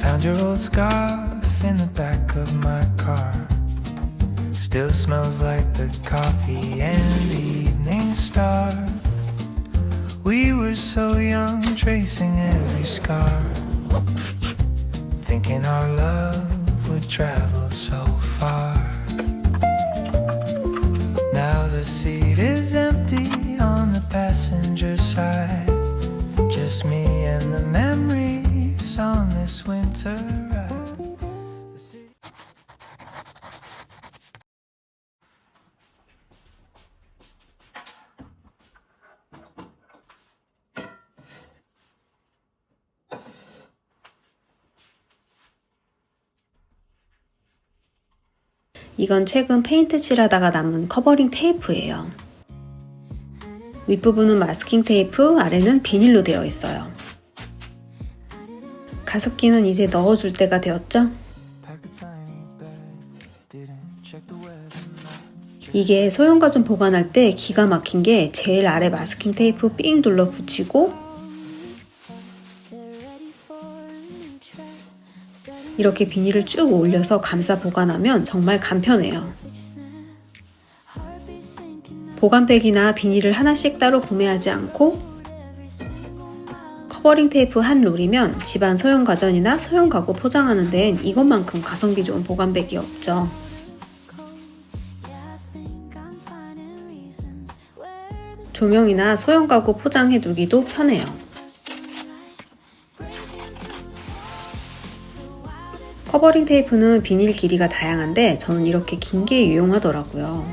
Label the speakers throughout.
Speaker 1: Found your old scarf in the back of my car. Still smells like the coffee and the evening star. We were so young, tracing every scar, thinking our love would travel so far. Now the seat is empty on the passenger side, just me and the memories on this winter ride.
Speaker 2: 이건 최근 페인트 칠하다가 남은 커버링 테이프예요. 윗부분은 마스킹 테이프, 아래는 비닐로 되어 있어요. 가습기는 이제 넣어줄 때가 되었죠? 이게 소형가전 보관할 때 기가 막힌 게 제일 아래 마스킹 테이프 삥 눌러 붙이고 이렇게 비닐을 쭉 올려서 감싸 보관하면 정말 간편해요. 보관백이나 비닐을 하나씩 따로 구매하지 않고 커버링 테이프 한 롤이면 집안 소형 가전이나 소형 가구 포장하는 데엔 이것만큼 가성비 좋은 보관백이 없죠. 조명이나 소형 가구 포장해 두기도 편해요. 커버링 테이프는 비닐 길이가 다양한데 저는 이렇게 긴 게 유용하더라고요.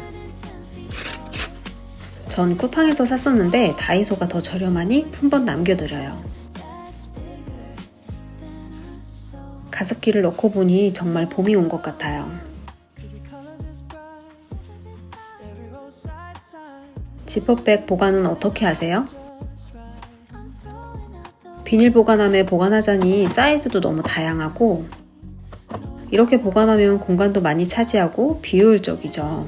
Speaker 2: 전 쿠팡에서 샀었는데 다이소가 더 저렴하니 품번 남겨드려요. 가습기를 넣고 보니 정말 봄이 온 것 같아요. 지퍼백 보관은 어떻게 하세요? 비닐 보관함에 보관하자니 사이즈도 너무 다양하고 이렇게 보관하면 공간도 많이 차지하고 비효율적이죠.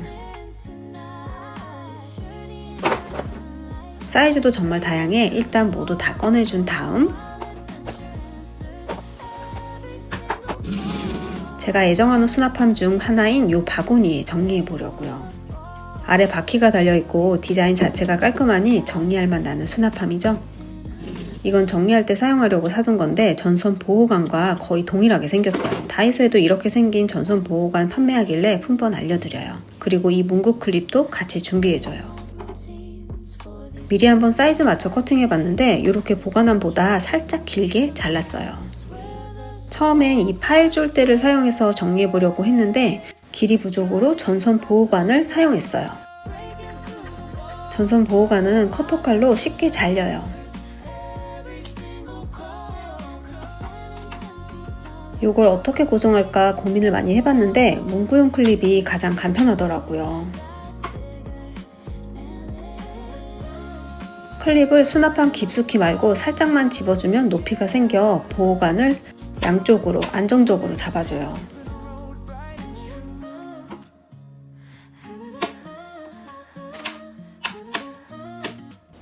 Speaker 2: 사이즈도 정말 다양해 일단 모두 다 꺼내준 다음 제가 애정하는 수납함 중 하나인 이 바구니에 정리해 보려고요. 아래 바퀴가 달려있고 디자인 자체가 깔끔하니 정리할 맛 나는 수납함이죠. 이건 정리할 때 사용하려고 사둔 건데 전선 보호관과 거의 동일하게 생겼어요. 다이소에도 이렇게 생긴 전선 보호관 판매하길래 품번 알려드려요. 그리고 이 문구 클립도 같이 준비해줘요. 미리 한번 사이즈 맞춰 커팅해봤는데 이렇게 보관함보다 살짝 길게 잘랐어요. 처음엔 이 파일 쫄대를 사용해서 정리해보려고 했는데 길이 부족으로 전선 보호관을 사용했어요. 전선 보호관은 커터칼로 쉽게 잘려요. 이걸 어떻게 고정할까 고민을 많이 해봤는데 문구용 클립이 가장 간편하더라고요. 클립을 수납함 깊숙이 말고 살짝만 집어주면 높이가 생겨 보호관을 양쪽으로 안정적으로 잡아줘요.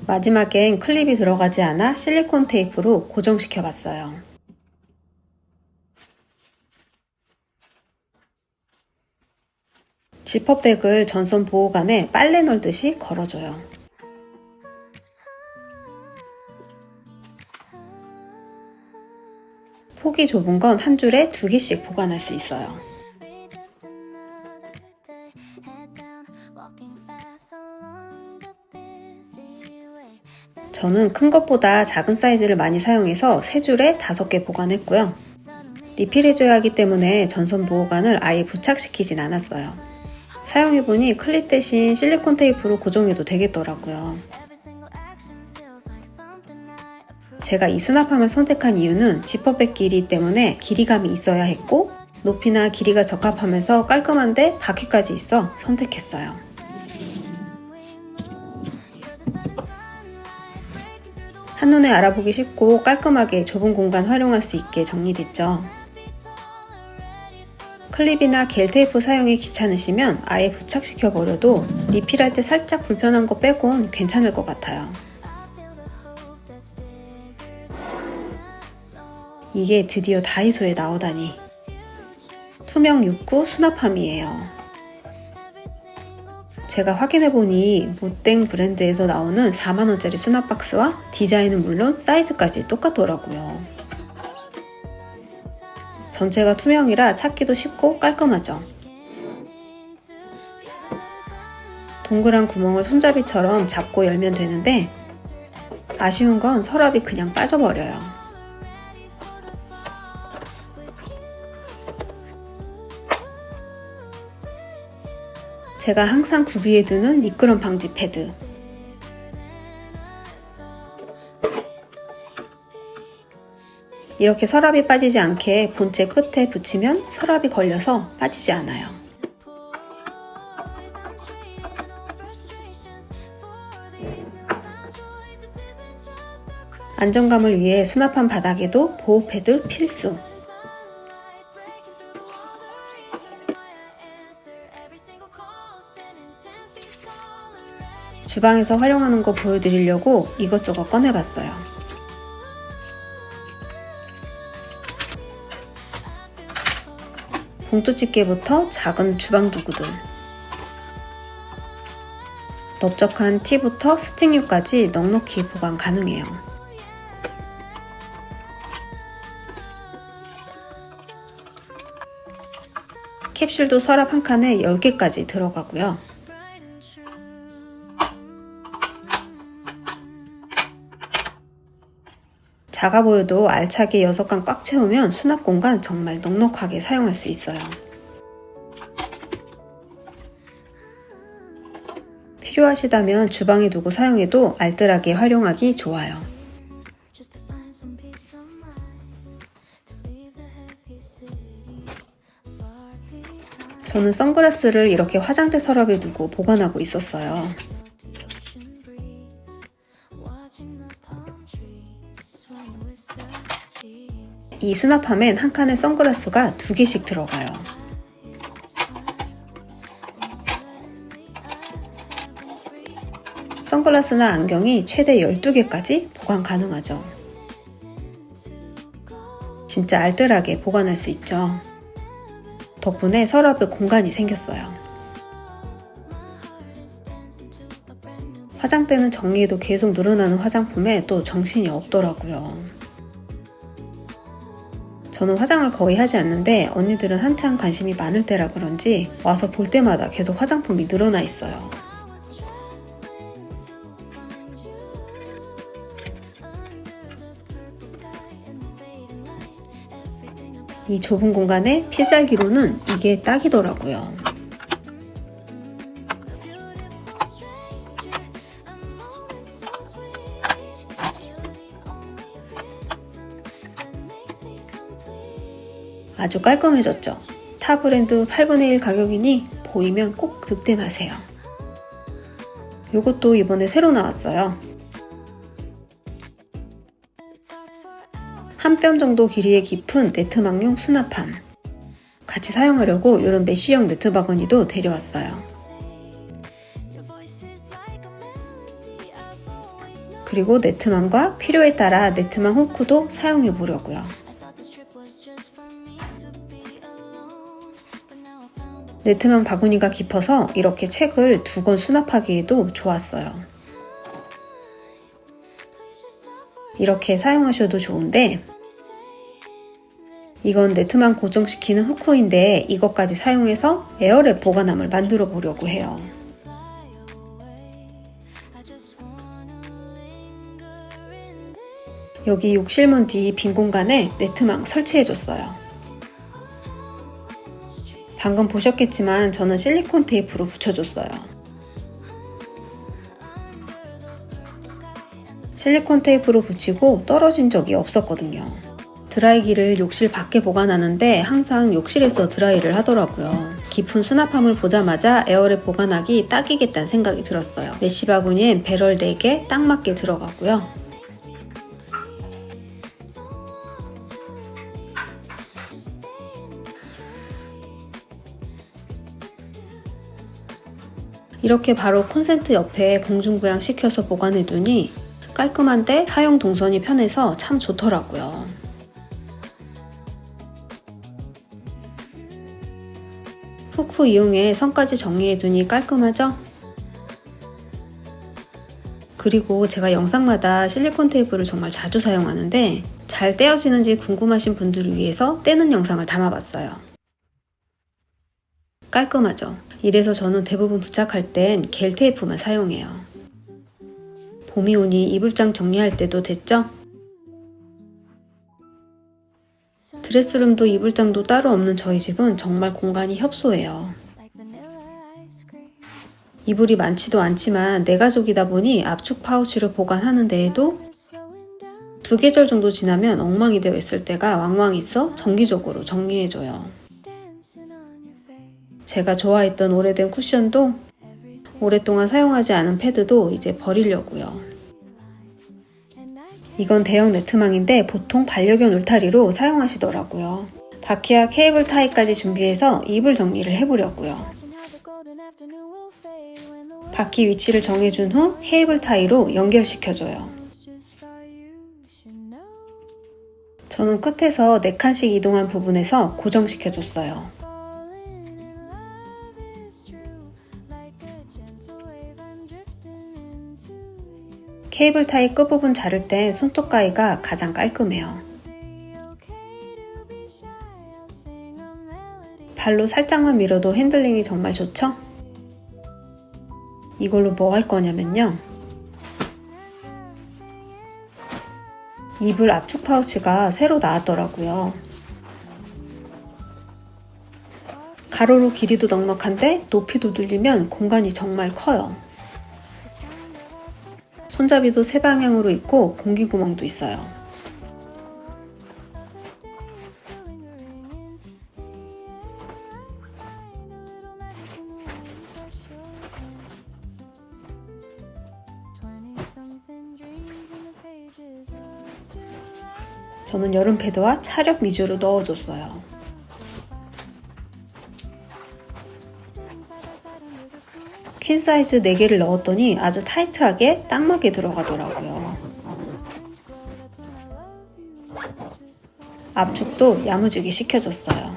Speaker 2: 마지막엔 클립이 들어가지 않아 실리콘 테이프로 고정시켜 봤어요. 지퍼백을 전선 보호관에 빨래 널듯이 걸어줘요. 폭이 좁은 건 한 줄에 2개씩 보관할 수 있어요. 저는 큰 것보다 작은 사이즈를 많이 사용해서 3줄에 5개 보관했고요. 리필해줘야 하기 때문에 전선 보호관을 아예 부착시키진 않았어요. 사용해보니 클립 대신 실리콘 테이프로 고정해도 되겠더라고요. 제가 이 수납함을 선택한 이유는 지퍼백 길이 때문에 길이감이 있어야 했고 높이나 길이가 적합하면서 깔끔한데 바퀴까지 있어 선택했어요. 한눈에 알아보기 쉽고 깔끔하게 좁은 공간 활용할 수 있게 정리됐죠. 클립이나 겔 테이프 사용이 귀찮으시면 아예 부착시켜 버려도 리필할 때 살짝 불편한 거 빼곤 괜찮을 것 같아요. 이게 드디어 다이소에 나오다니. 투명 육구 수납함이에요. 제가 확인해보니 무땡 브랜드에서 나오는 4만원짜리 수납박스와 디자인은 물론 사이즈까지 똑같더라고요. 전체가 투명이라 찾기도 쉽고 깔끔하죠. 동그란 구멍을 손잡이처럼 잡고 열면 되는데 아쉬운 건 서랍이 그냥 빠져버려요. 제가 항상 구비해 두는 미끄럼 방지 패드. 이렇게 서랍이 빠지지 않게 본체 끝에 붙이면 서랍이 걸려서 빠지지 않아요. 안정감을 위해 수납한 바닥에도 보호 패드 필수. 주방에서 활용하는 거 보여드리려고 이것저것 꺼내봤어요. 봉투집게부터 작은 주방 도구들, 넓적한 티부터 스틱류까지 넉넉히 보관 가능해요. 캡슐도 서랍 한 칸에 10개까지 들어가고요. 작아 보여도 알차게 6칸 꽉 채우면 수납 공간 정말 넉넉하게 사용할 수 있어요. 필요하시다면 주방에 두고 사용해도 알뜰하게 활용하기 좋아요. 저는 선글라스를 이렇게 화장대 서랍에 두고 보관하고 있었어요. 이 수납함엔 한 칸에 선글라스가 2개씩 들어가요. 선글라스나 안경이 최대 12개까지 보관 가능하죠. 진짜 알뜰하게 보관할 수 있죠. 덕분에 서랍에 공간이 생겼어요. 화장대는 정리해도 계속 늘어나는 화장품에 또 정신이 없더라고요. 저는 화장을 거의 하지 않는데 언니들은 한창 관심이 많을 때라 그런지 와서 볼 때마다 계속 화장품이 늘어나 있어요. 이 좁은 공간에 필살기로는 이게 딱이더라고요. 아주 깔끔해졌죠? 타 브랜드 8분의 1 가격이니 보이면 꼭 득템하세요. 요것도 이번에 새로 나왔어요. 한 뼘 정도 길이의 깊은 네트망용 수납함. 같이 사용하려고 이런 메쉬형 네트 바구니도 데려왔어요. 그리고 네트망과 필요에 따라 네트망 후크도 사용해 보려고요. 네트망 바구니가 깊어서 이렇게 책을 2권 수납하기에도 좋았어요. 이렇게 사용하셔도 좋은데 이건 네트망 고정시키는 후크인데 이것까지 사용해서 에어랩 보관함을 만들어 보려고 해요. 여기 욕실문 뒤 빈 공간에 네트망 설치해줬어요. 방금 보셨겠지만 저는 실리콘 테이프로 붙여줬어요. 실리콘 테이프로 붙이고 떨어진 적이 없었거든요. 드라이기를 욕실 밖에 보관하는데 항상 욕실에서 드라이를 하더라고요. 깊은 수납함을 보자마자 에어랩 보관하기 딱이겠다는 생각이 들었어요. 메쉬 바구니엔 배럴 4개 딱 맞게 들어가고요. 이렇게 바로 콘센트 옆에 공중부양 시켜서 보관해두니 깔끔한데 사용 동선이 편해서 참 좋더라고요. 후크 이용해 선까지 정리해두니 깔끔하죠? 그리고 제가 영상마다 실리콘 테이프를 정말 자주 사용하는데 잘 떼어지는지 궁금하신 분들을 위해서 떼는 영상을 담아봤어요. 깔끔하죠? 이래서 저는 대부분 부착할 땐 겔 테이프만 사용해요. 봄이 오니 이불장 정리할 때도 됐죠? 드레스룸도 이불장도 따로 없는 저희 집은 정말 공간이 협소해요. 이불이 많지도 않지만 네 가족이다 보니 압축 파우치로 보관하는 데에도 2계절 정도 지나면 엉망이 되어 있을 때가 왕왕 있어 정기적으로 정리해줘요. 제가 좋아했던 오래된 쿠션도 오랫동안 사용하지 않은 패드도 이제 버리려고요. 이건 대형 네트망인데 보통 반려견 울타리로 사용하시더라고요. 바퀴와 케이블 타이까지 준비해서 이불 정리를 해보려고요. 바퀴 위치를 정해준 후 케이블 타이로 연결시켜줘요. 저는 끝에서 4칸씩 이동한 부분에서 고정시켜줬어요. 케이블 타이 끝부분 자를 때 손톱 가위가 가장 깔끔해요. 발로 살짝만 밀어도 핸들링이 정말 좋죠? 이걸로 뭐 할 거냐면요. 이불 압축 파우치가 새로 나왔더라고요. 가로로 길이도 넉넉한데 높이도 늘리면 공간이 정말 커요. 손잡이도 세 방향으로 있고 공기구멍도 있어요. 저는 여름 패드와 차력 위주로 넣어줬어요. 퀸 사이즈 4개를 넣었더니 아주 타이트하게 딱 맞게 들어가더라고요. 압축도 야무지게 시켜줬어요.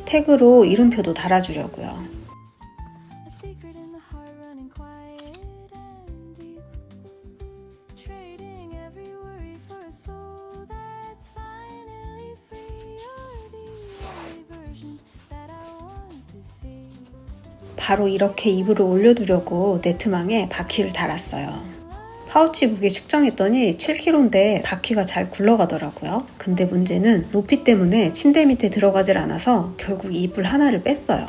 Speaker 2: 태그로 이름표도 달아주려고요. 바로 이렇게 이불을 올려두려고 네트망에 바퀴를 달았어요. 파우치 무게 측정했더니 7kg인데 바퀴가 잘 굴러가더라고요. 근데 문제는 높이 때문에 침대 밑에 들어가질 않아서 결국 이불 하나를 뺐어요.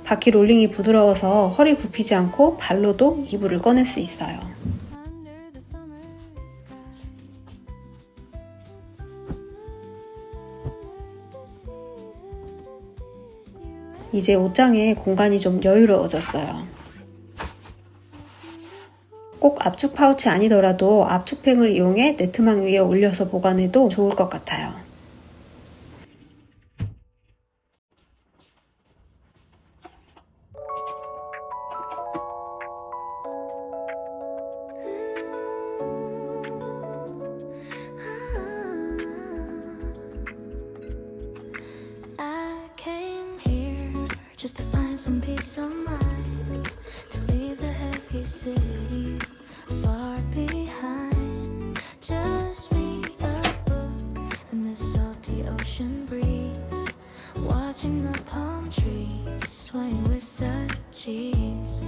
Speaker 2: 바퀴 롤링이 부드러워서 허리 굽히지 않고 발로도 이불을 꺼낼 수 있어요. 이제 옷장에 공간이 좀 여유로워졌어요. 꼭 압축 파우치 아니더라도 압축팩을 이용해 네트망 위에 올려서 보관해도 좋을 것 같아요.
Speaker 3: Just to find some peace of mind, to leave the heavy city far behind. Just me, a book, and the salty ocean breeze, watching the palm trees swaying with such ease.